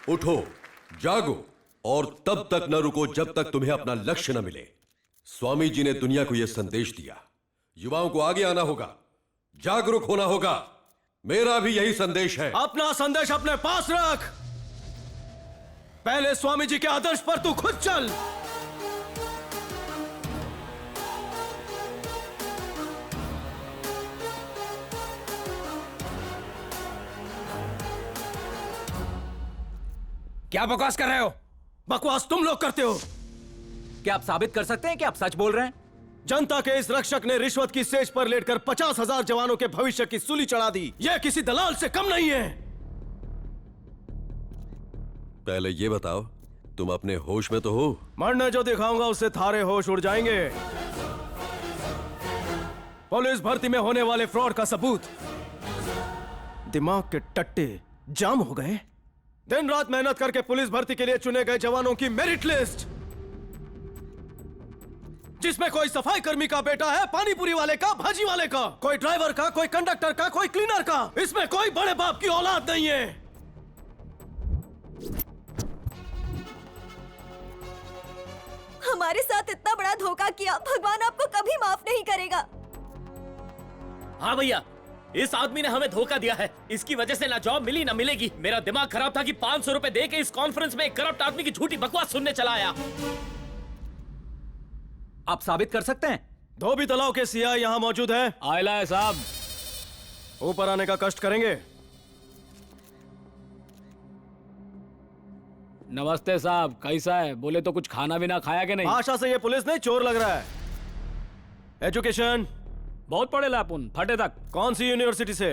उठो, जागो और तब तक न रुको जब तक तुम्हें अपना लक्ष्य न मिले। स्वामी जी ने दुनिया को यह संदेश दिया, युवाओं को आगे आना होगा, जागरूक होना होगा। मेरा भी यही संदेश है। अपना संदेश अपने पास रख। पहले स्वामी जी के आदर्श पर तू खुद चल। क्या बकवास कर रहे हो? बकवास तुम लोग करते हो। क्या आप साबित कर सकते हैं कि आप सच बोल रहे हैं? जनता के इस रक्षक ने रिश्वत की सेज पर लेटकर 50,000 जवानों के भविष्य की सूली चढ़ा दी। यह किसी दलाल से कम नहीं है। पहले ये बताओ, तुम अपने होश में तो हो? मरने जो दिखाऊंगा उससे थारे होश उड़ जाएंगे। पुलिस भर्ती में होने वाले फ्रॉड का सबूत। दिमाग के टट्टे जाम हो गए। दिन रात मेहनत करके पुलिस भर्ती के लिए चुने गए जवानों की मेरिट लिस्ट, जिसमें कोई सफाई कर्मी का बेटा है, पानीपुरी वाले का, भाजी वाले का, कोई ड्राइवर का, कोई कंडक्टर का, कोई क्लीनर का। इसमें कोई बड़े बाप की औलाद नहीं है। हमारे साथ इतना बड़ा धोखा किया, भगवान आपको कभी माफ नहीं करेगा। हाँ भैया, इस आदमी ने हमें धोखा दिया है। इसकी वजह से ना जॉब मिली ना मिलेगी। मेरा दिमाग खराब था कि 500 रुपए दे के इस कॉन्फ्रेंस में एक करप्ट आदमी की झूठी बकवास सुनने चला आया। आप साबित कर सकते हैं? धोबी तलाव के सीआई यहाँ मौजूद है। आयला है साहब। ऊपर आने का कष्ट करेंगे। नमस्ते साहब, कैसा है? बोले तो कुछ खाना भी ना खाया के नहीं? भाषा से ये पुलिस नहीं चोर लग रहा है। एजुकेशन बहुत पढ़ेला अपन, फटे तक। कौन सी यूनिवर्सिटी से?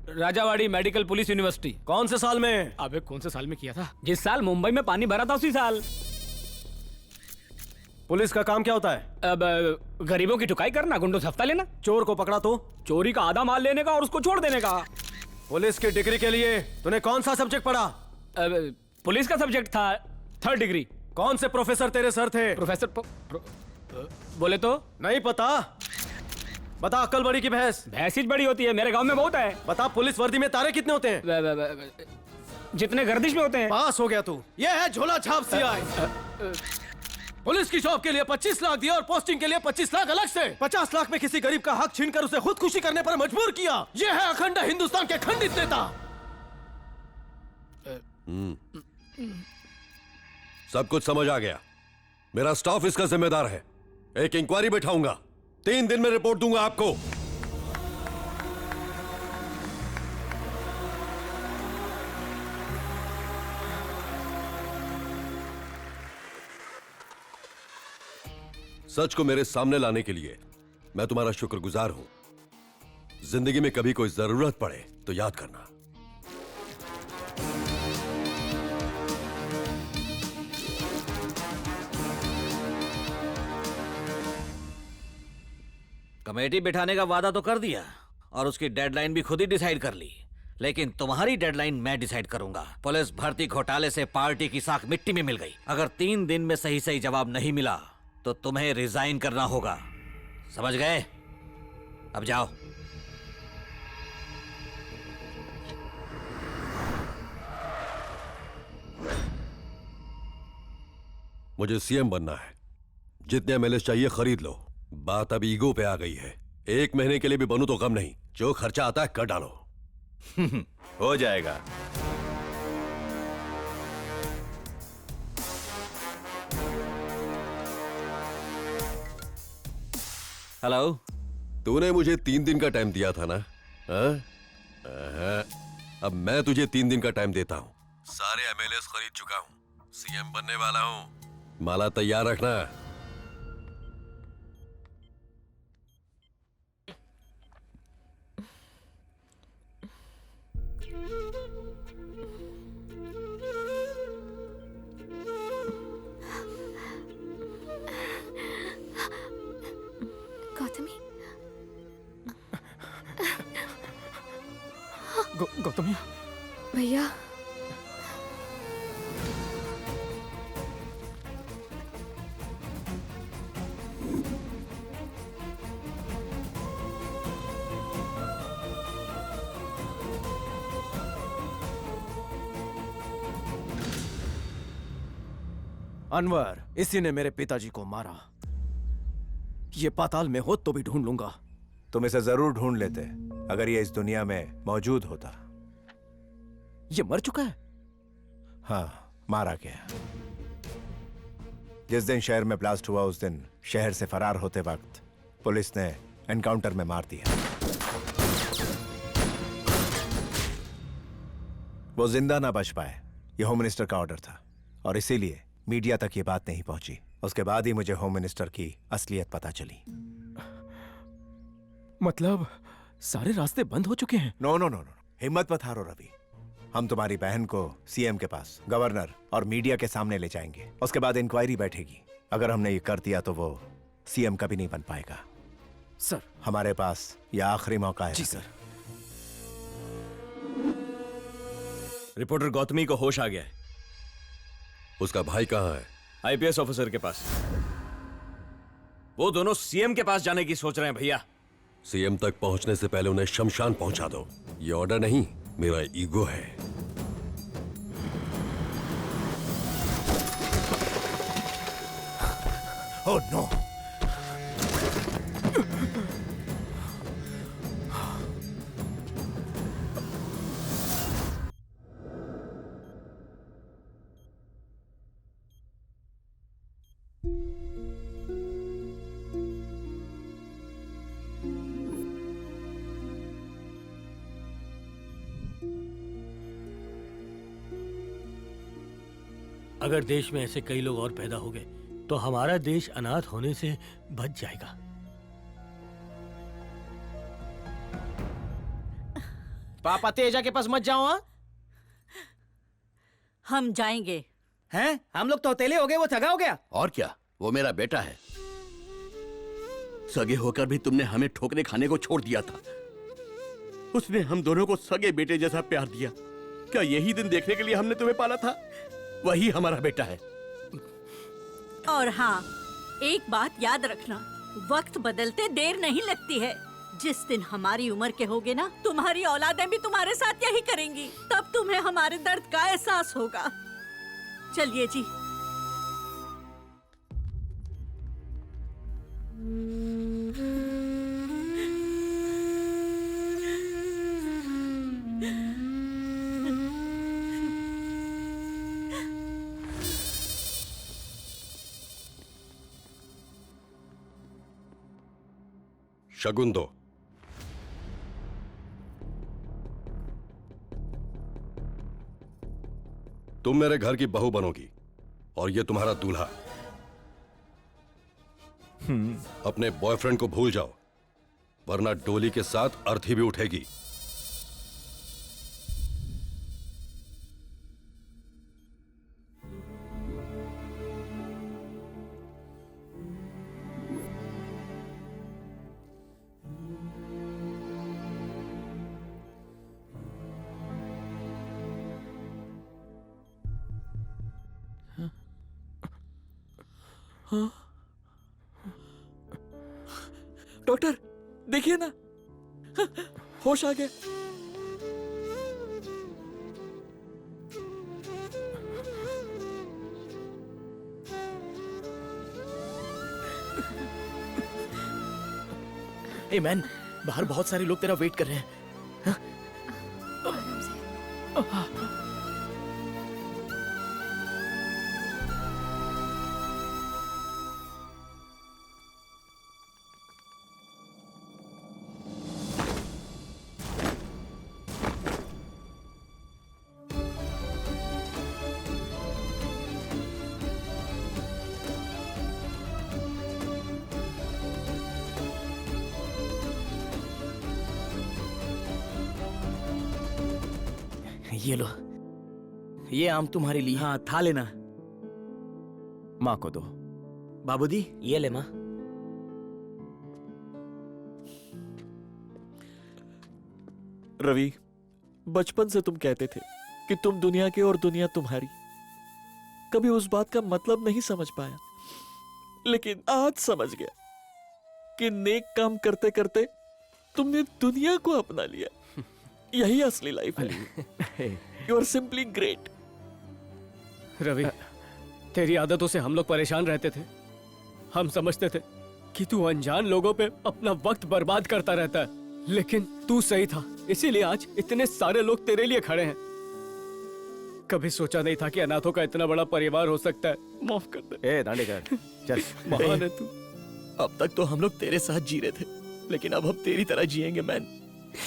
Rajawadi medical police university. कौन से साल में? अबे कौन से साल में किया था? जिस साल मुंबई में पानी भरा था उसी साल। पुलिस का काम क्या होता है? अब गरीबों की ठुकाई करना, गुंडों से हफ्ता लेना। चोर को पकड़ा तो? चोरी का आधा माल लेने का और उसको छोड़ देने का। पुलिस की डिग्री के लिए तूने कौन सा सब्जेक्ट पढ़ा? पुलिस का सब्जेक्ट था 3rd डिग्री। कौन से प्रोफेसर तेरे सर थे? प्रोफेसर बोले तो नहीं पता? बता, अक्ल बड़ी की भैंस? भैंस ही बड़ी होती है, मेरे गांव में बहुत है। बता, पुलिस वर्दी में तारे कितने होते हैं? जितने गर्दिश में होते हैं। पास हो गया तू। ये है झोला छाप सीआई। पुलिस की जॉब के लिए 25 लाख दिया और पोस्टिंग के लिए 25 लाख अलग से। 50 लाख में किसी गरीब का हक छीनकर उसे खुदकुशी करने पर मजबूर किया। ये है अखंड हिंदुस्तान के खंडित नेता। सब कुछ समझ आ गया। मेरा स्टाफ इसका जिम्मेदार है। एक इंक्वायरी बैठाऊंगा, 3 दिन में रिपोर्ट दूंगा आपको। सच को मेरे सामने लाने के लिए मैं तुम्हारा शुक्रगुजार हूं। जिंदगी में कभी कोई जरूरत पड़े तो याद करना। कमेटी बिठाने का वादा तो कर दिया और उसकी डेडलाइन भी खुद ही डिसाइड कर ली, लेकिन तुम्हारी डेडलाइन मैं डिसाइड करूंगा। पुलिस भर्ती घोटाले से पार्टी की साख मिट्टी में मिल गई। अगर 3 दिन में सही सही जवाब नहीं मिला तो तुम्हें रिजाइन करना होगा, समझ गए? अब जाओ। मुझे सीएम बनना है। जितने एमएलए चाहिए खरीद लो। बात अब ईगो पे आ गई है। 1 महीने के लिए भी बनूं तो गम नहीं। जो खर्चा आता है कर डालो। हो जाएगा। हेलो। तूने मुझे 3 दिन का टाइम दिया था ना? हाँ? अब मैं तुझे 3 दिन का टाइम देता हूं। सारे एमएलए खरीद चुका हूं। सीएम बनने वाला हूं। माला तैयार रखना। गौतमी, गौतमी भैया, अनवर, इसी ने मेरे पिताजी को मारा। ये पाताल में हो तो भी ढूंढ लूंगा। तुम इसे जरूर ढूंढ लेते अगर ये इस दुनिया में मौजूद होता। ये मर चुका है? हाँ, मारा गया। जिस दिन शहर में ब्लास्ट हुआ उस दिन शहर से फरार होते वक्त पुलिस ने एनकाउंटर में मार दिया। वो जिंदा ना बच पाए, ये होम मिनिस्टर का ऑर्डर था और इसीलिए मीडिया तक ये बात नहीं पहुंची। उसके बाद ही मुझे होम मिनिस्टर की असलियत पता चली। मतलब सारे रास्ते बंद हो चुके हैं? नो नो नो नो, हिम्मत मत हारो रवि। हम तुम्हारी बहन को सीएम के पास, गवर्नर और मीडिया के सामने ले जाएंगे। उसके बाद इंक्वायरी बैठेगी। अगर हमने ये कर दिया तो वो सीएम कभी नहीं बन पाएगा। सर, हमारे पास यह आखिरी मौका है। जी सर। रिपोर्टर गौतमी को होश आ गया है। उसका भाई कहाँ है? आईपीएस ऑफिसर के पास। वो दोनों सीएम के पास जाने की सोच रहे हैं भैया। सीएम तक पहुंचने से पहले उन्हें शमशान पहुंचा दो। ये ऑर्डर नहीं, मेरा ईगो है। Oh no. अगर देश में ऐसे कई लोग और पैदा हो गए तो हमारा देश अनाथ होने से बच जाएगा। पापा तेजा के पास मत जाओ। हाँ, हम जाएंगे। हैं? हम लोग तो अकेले हो गए, वो थका हो गया। और क्या, वो मेरा बेटा है। सगे होकर भी तुमने हमें ठोकरे खाने को छोड़ दिया था। उसने हम दोनों को सगे बेटे जैसा प्यार दिया। क्या यही दिन देखने के लिए हमने तुम्हें पाला था? वही हमारा बेटा है। और हाँ, एक बात याद रखना, वक्त बदलते देर नहीं लगती है। जिस दिन हमारी उम्र के होगे ना, तुम्हारी औलादें भी तुम्हारे साथ यही करेंगी। तब तुम्हें हमारे दर्द का एहसास होगा। चलिए जी। शगुन दो। तुम मेरे घर की बहू बनोगी और ये तुम्हारा दूल्हा। अपने बॉयफ्रेंड को भूल जाओ, वरना डोली के साथ अर्थी भी उठेगी। डॉक्टर देखिए ना, होश आ गया। ए मैन, बाहर बहुत सारे लोग तेरा वेट कर रहे हैं। ये लो, ये आम तुम्हारे लिए। हाँ, था लेना। माँ को दो। बाबूजी, ये ले माँ। रवि, बचपन से तुम कहते थे कि तुम दुनिया के और दुनिया तुम्हारी। कभी उस बात का मतलब नहीं समझ पाया, लेकिन आज समझ गया कि नेक काम करते करते तुमने दुनिया को अपना लिया। यही असली लाइफ है। You are simply great. Ravi, तेरी आदतों से हम लोग परेशान रहते थे। हम समझते थे कि तू अनजान लोगों पे अपना वक्त बर्बाद करता रहता है, लेकिन तू सही था, इसीलिए आज इतने सारे लोग तेरे लिए खड़े हैं। कभी सोचा नहीं था कि अनाथों का इतना बड़ा परिवार हो सकता है। माफ कर दे। ए दांडेकर, चल। महान है तू। अब तक तो हम लोग तेरे साथ जी रहे थे, लेकिन अब हम तेरी तरह जिएंगे मैन।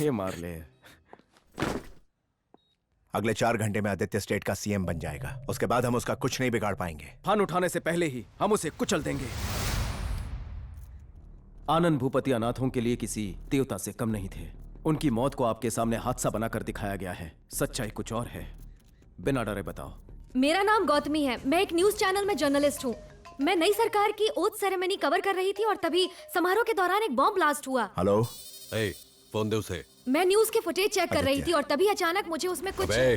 ये मार ले। अगले 4 घंटे में आदित्य स्टेट का सीएम बन जाएगा। उसके बाद हम उसका कुछ नहीं बिगाड़ पाएंगे। फन उठाने से पहले ही हम उसे कुचल देंगे। आनंद भूपति अनाथों के लिए किसी देवता से कम नहीं थे। उनकी मौत को आपके सामने हादसा बनाकर दिखाया गया है। सच्चाई कुछ और है। बिना डरे बताओ। मेरा नाम गौतमी है। मैं एक न्यूज चैनल में जर्नलिस्ट हूँ। मैं नई सरकार की ओथ सेरेमनी कवर कर रही थी और तभी समारोह के दौरान एक बॉम्ब ब्लास्ट हुआ। हेलो। ए, फोन दे उसे। मैं न्यूज के फुटेज चेक कर रही थी और तभी अचानक मुझे उसमें कुछ। अबे,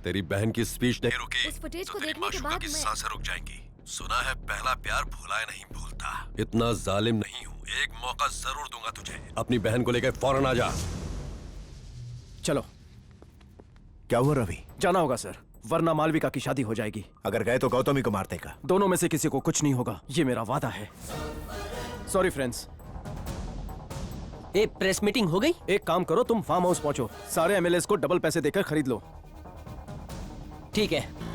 तेरी बहन की स्पीच नहीं रुकी उस फुटेज को तो तेरी देखने के माशूका बाद की मैं। सांसें रुक जाएंगी। सुना है पहला प्यार भुलाए नहीं भूलता। इतना जालिम नहीं हूँ, एक मौका जरूर दूंगा तुझे। अपनी बहन को लेकर फौरन आ जा। चलो। क्या हुआ रवि? जाना होगा सर, वरना मालविका की शादी हो जाएगी। अगर गए तो गौतमी को मार देगा। दोनों में से किसी को कुछ नहीं होगा, ये मेरा वादा है। Sorry friends. प्रेस मीटिंग हो गई? एक काम करो, तुम फार्म हाउस पहुंचो, सारे एमएलएस को डबल पैसे देकर खरीद लो। ठीक है।